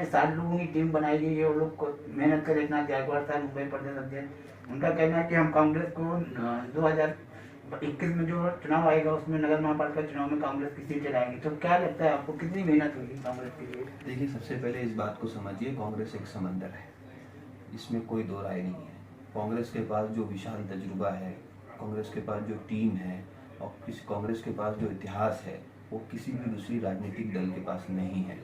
सारे लोगों की टीम बनाई गई है, वो लोग को मेहनत कर इतना जागवार था मुंबई प्रदेश अध्यक्ष। उनका कहना है कि हम कांग्रेस को 2021 में जो चुनाव आएगा उसमें नगर महापालिका चुनाव में कांग्रेस की सीटें लाएगी। तो क्या लगता है आपको, कितनी मेहनत होगी कांग्रेस के लिए? देखिए, सबसे पहले इस बात को समझिए, कांग्रेस एक समंदर है, इसमें कोई दो राय नहीं है। कांग्रेस के पास जो विशाल तजुर्बा है, कांग्रेस के पास जो टीम है और कांग्रेस के पास जो इतिहास है, वो किसी भी दूसरी राजनीतिक दल के पास नहीं है।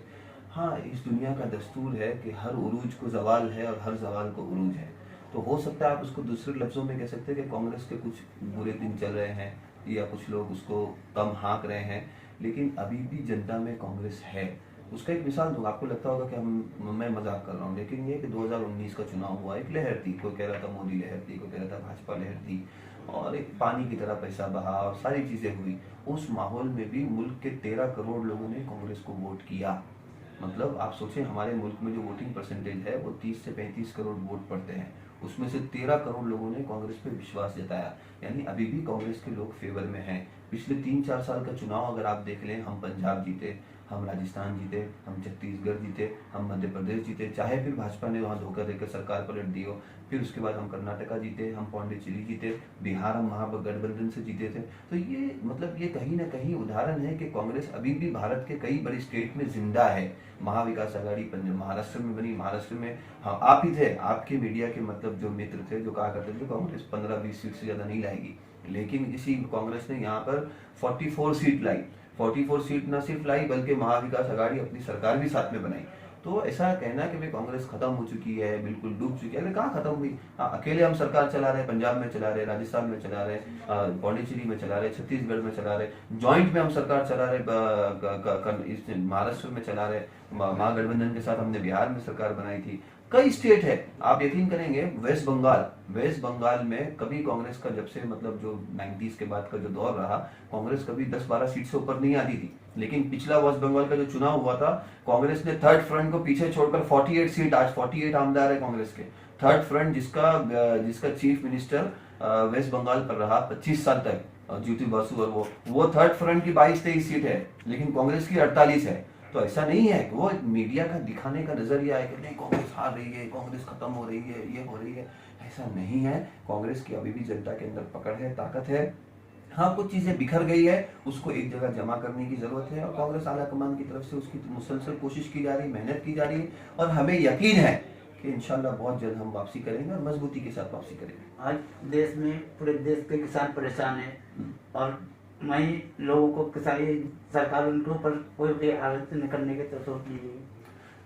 हाँ, इस दुनिया का दस्तूर है कि हर उरूज को जवाल है और हर जवाल को उरूज है। तो हो सकता है आप उसको दूसरे लफ्जों में कह सकते हैं कि कांग्रेस के कुछ बुरे दिन चल रहे हैं या कुछ लोग उसको कम हाँक रहे हैं, लेकिन अभी भी जनता में कांग्रेस है। उसका एक मिसाल दूंगा, आपको लगता होगा कि मैं मजाक कर रहा हूँ, लेकिन ये कि 2019 का चुनाव हुआ, एक लहर थी, कोई कह रहा था मोदी लहर थी, कोई कह रहा था भाजपा लहर थी, और एक पानी की तरह पैसा बहा और सारी चीजें हुई। उस माहौल में भी मुल्क के 13 करोड़ लोगों ने कांग्रेस को वोट किया। मतलब आप सोचें, हमारे मुल्क में जो वोटिंग परसेंटेज है वो 30 से 35 करोड़ वोट पड़ते हैं, उसमें से 13 करोड़ लोगों ने कांग्रेस पे विश्वास जताया। यानी अभी भी कांग्रेस के लोग फेवर में हैं। पिछले 3-4 साल का चुनाव अगर आप देख लें, हम पंजाब जीते, हम राजस्थान जीते, हम छत्तीसगढ़ जीते, हम मध्य प्रदेश जीते, चाहे फिर भाजपा ने वहाँ धोखा देकर सरकार पलट दी हो, फिर उसके बाद हम कर्नाटका जीते, हम पौंडीचेरी जीते, बिहार हम महागठबंधन से जीते थे। तो ये मतलब ये कहीं ना कहीं उदाहरण है कि कांग्रेस अभी भी भारत के कई बड़ी स्टेट में जिंदा है। महाविकास आघाड़ी पंजाब महाराष्ट्र में बनी, महाराष्ट्र में हाँ आप ही थे, आपके मीडिया के मतलब जो मित्र थे जो कहा करते थे कांग्रेस 15-20 सीट से ज्यादा नहीं लाएगी, लेकिन इसी कांग्रेस ने यहाँ पर 44 सीट लाई। 44 सीट न सिर्फ लाई बल्कि महाविकास आघाड़ी अपनी सरकार भी साथ में बनाई। तो ऐसा कहना कि भाई कांग्रेस खत्म हो चुकी है, बिल्कुल डूब चुकी है, कहाँ खत्म हुई? अकेले हम सरकार चला रहे हैं, पंजाब में चला रहे, राजस्थान में चला रहे, पौंडीचेरी में चला रहे, छत्तीसगढ़ में चला रहे, जॉइंट में हम सरकार चला रहे, महाराष्ट्र में चला रहे, महागठबंधन के साथ हमने बिहार में सरकार बनाई थी। कई स्टेट है, आप यकीन करेंगे वेस्ट बंगाल में कभी कांग्रेस का जब से मतलब जो 90s के बाद का जो दौर रहा, कांग्रेस कभी 10-12 सीट से ऊपर नहीं आती थी। लेकिन पिछला वेस्ट बंगाल का जो चुनाव हुआ था, कांग्रेस ने थर्ड फ्रंट को पीछे छोड़कर 48 सीट, आज 48 आमदार है कांग्रेस के। थर्ड फ्रंट जिसका चीफ मिनिस्टर वेस्ट बंगाल पर रहा 25 साल तक, ज्योति बासु, और वो थर्ड फ्रंट की 22-23 सीट है, लेकिन कांग्रेस की 48 है। तो ऐसा नहीं है कि वो मीडिया का दिखाने का नजरिया है कि नहीं कांग्रेस हार रही है, कांग्रेस खत्म हो रही है, ये हो रही है, ऐसा नहीं है। कांग्रेस की अभी भी जनता के अंदर पकड़ है, ताकत है। हाँ, कुछ चीजें बिखर गई है, उसको एक जगह जमा करने की जरूरत है, और कांग्रेस आला कमान की तरफ से उसकी मुसलसल कोशिश की जा रही है, मेहनत की जा रही है, और हमें यकीन है कि इंशाल्लाह बहुत जल्द हम वापसी करेंगे और मजबूती के साथ वापसी करेंगे। आज देश में, पूरे देश के किसान परेशान है, और वहीं लोगों को किसानी सरकार उनके ऊपर कोई भी हालत से निकलने की तो सोच लीजिए।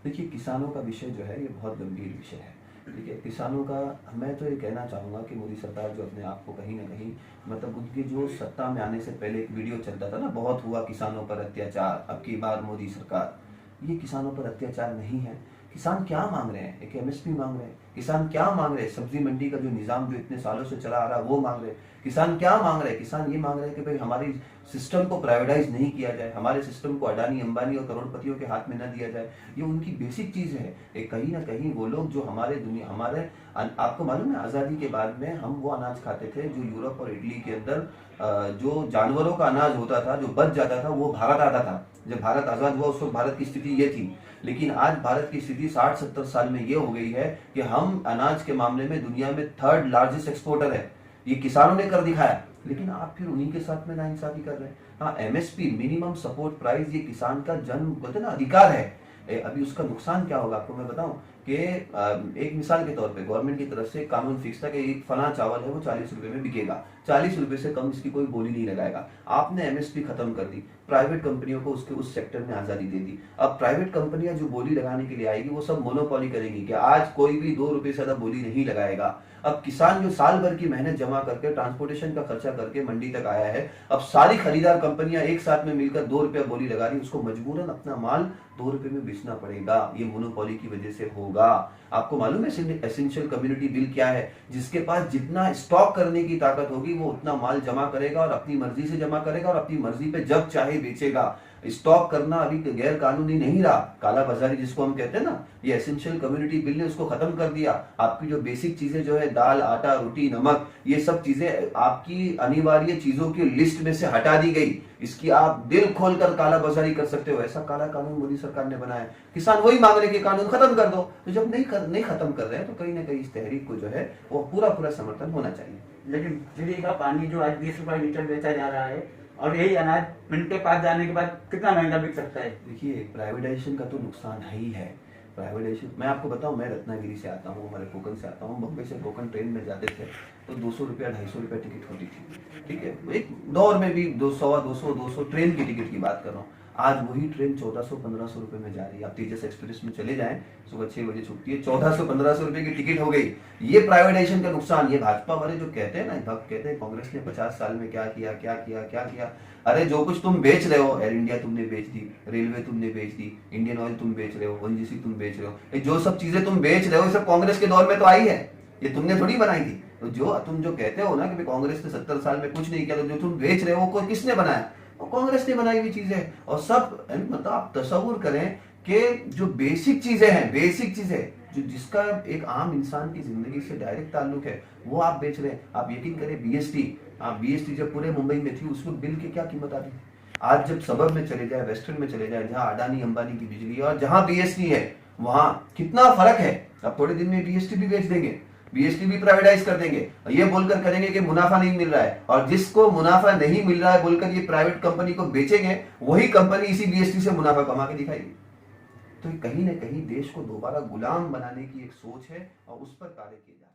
देखिए, किसानों का विषय जो है ये बहुत गंभीर विषय है। ठीक है, किसानों का मैं तो ये कहना चाहूँगा कि मोदी सरकार जो अपने आप को कहीं ना कहीं मतलब उनकी जो सत्ता में आने से पहले एक वीडियो चलता था ना, बहुत हुआ किसानों पर अत्याचार, अब की बार मोदी सरकार, ये किसानों पर अत्याचार नहीं है। किसान क्या मांग रहे हैं? एक एमएसपी मांग रहे हैं। किसान क्या मांग रहे हैं? सब्जी मंडी का जो निजाम जो इतने सालों से चला आ रहा है वो मांग रहे हैं। किसान क्या मांग रहे हैं? किसान ये मांग रहे हैं कि भाई हमारी सिस्टम को प्राइवेटाइज नहीं किया जाए, हमारे सिस्टम को अडानी अंबानी और करोड़पतियों के हाथ में न दिया जाए। ये उनकी बेसिक चीज है। एक कहीं ना कहीं वो लोग जो हमारे आपको मालूम है, आजादी के बाद में हम वो अनाज खाते थे जो यूरोप और इटली के अंदर जो जानवरों का अनाज होता था, जो बच जाता था, वो भारत आता था। जब भारत आजाद हुआ उस वक्त भारत की स्थिति ये थी, लेकिन आज भारत की स्थिति 60-70 साल में ये हो गई है कि हम अनाज के मामले में दुनिया में 3rd लार्जेस्ट एक्सपोर्टर है। ये किसानों ने कर दिखाया, लेकिन आप फिर उन्हीं के साथ में नाइंसाफी कर रहे हैं। हाँ, एमएसपी मिनिमम सपोर्ट प्राइस ये किसान का जन्म बोलते ना अधिकार है। अभी उसका नुकसान क्या होगा आपको मैं बताऊं कि एक मिसाल के तौर पे गवर्नमेंट की तरफ से कानून फिक्स था कि एक फला चावल है वो 40 रुपए में बिकेगा, 40 रुपए से कम इसकी कोई बोली नहीं लगाएगा। आपने एमएसपी खत्म कर दी, प्राइवेट कंपनियों को उसके उस सेक्टर में आजादी दे दी। अब प्राइवेट कंपनियां जो बोली लगाने के लिए आएगी वो सब मोनोपोली करेंगी कि आज कोई भी 2 रुपए से ज्यादा बोली नहीं लगाएगा। अब किसान जो साल भर की मेहनत जमा करके ट्रांसपोर्टेशन का खर्चा करके मंडी तक आया है, अब सारी खरीदार कंपनियां एक साथ में मिलकर 2 रुपया बोली लगा रही, उसको मजबूरन अपना माल 2 रुपए में बेचना पड़ेगा। ये मोनोपोली की वजह से होगा। आपको मालूम है एसेंशियल कम्युनिटी बिल क्या है? जिसके पास जितना स्टॉक करने की ताकत होगी वो उतना माल जमा करेगा और अपनी मर्जी से जमा करेगा और अपनी मर्जी पे जब चाहे ही बेचेगा। स्टॉक करना अभी गैर कानूनी नहीं रहा, काला बाजारी जिसको हम कहते हैं ना, ये एसेंशियल कम्युनिटी बिल ने उसको खत्म कर दिया। आपकी जो बेसिक चीजें जो है दाल, आटा, रोटी, नमक, ये सब चीजें आपकी अनिवार्य चीजों की लिस्ट में से हटा दी गई। इसकी आप दिल खोलकर काला बाजारी कर सकते हो, ऐसा काला कानून मोदी सरकार ने बनाया। किसान वही मांग रहे कि कानून खत्म कर दो, तो जब नहीं खत्म कर रहे हैं तो कहीं ना कहीं इस तहरीक को जो है वो पूरा समर्थन होना चाहिए। लेकिन फ्री का पानी जो आज 20 रुपए लीटर बेचा जा रहा है और यही अनाज मिनट के पास जाने के बाद कितना महंगा बिक सकता है। देखिए, प्राइवेटाइजेशन का तो नुकसान है ही है। प्राइवेटाइजेशन, मैं आपको बताऊं, मैं रत्नागिरी से आता हूँ, हमारे कोकण से आता हूँ। बम्बई से कोकण ट्रेन में जाते थे तो 200 रुपया 250 रुपया टिकट होती थी, ठीक है। एक दौर में भी 200 ट्रेन की टिकट की बात कर रहा हूँ। आज वही ट्रेन 1400-1500 रुपए में जा रही है। आप तेजस एक्सप्रेस में चले जाएं, सुबह 6 बजे छुट्टी है, 1400-1500 रुपए की टिकट हो गई। ये प्राइवेटाइजेशन का नुकसान। ये भाजपा वाले जो कहते हैं ना, कहते हैं कांग्रेस ने 50 साल में क्या किया। अरे जो कुछ तुम बेच रहे हो, एयर इंडिया तुमने बेच दी, रेलवे तुमने बेच दी, इंडियन ऑयल तुम बेच रहे हो, ओएनजीसी तुम बेच रहे हो, ये जो सब चीजें तुम बेच रहे हो, ये सब कांग्रेस के दौर में तो आई है, ये तुमने थोड़ी बनाई थी। तो जो तुम जो कहते हो ना कि कांग्रेस ने 70 साल में कुछ नहीं किया, तो जो तुम बेच रहे हो वो किसने बनाया? कांग्रेस ने बनाई हुई चीजें। और सब मतलब आप तस्वीर करें कि जो बेसिक चीजें जो जिसका एक आम इंसान की जिंदगी से डायरेक्ट ताल्लुक है, वो आप बेच रहे हैं। आप यकीन करें, बीएसटी जब पूरे मुंबई में थी, उस वक्त बिल की क्या कीमत आती थी। आज जब सबब में चले जाए, वेस्टर्न में चले जाए, जहां अडानी अंबानी की बिजली है और जहां बीएसटी है, वहां कितना फर्क है। अब थोड़े दिन में बीएसटी भी बेच देंगे, बीएसटी भी प्राइवेटाइज कर देंगे, ये बोलकर करेंगे कि मुनाफा नहीं मिल रहा है। और जिसको मुनाफा नहीं मिल रहा है बोलकर ये प्राइवेट कंपनी को बेचेंगे, वही कंपनी इसी बीएसटी से मुनाफा कमा के दिखाएगी। तो कहीं ना कहीं देश को दोबारा गुलाम बनाने की एक सोच है और उस पर कार्य किया जाए।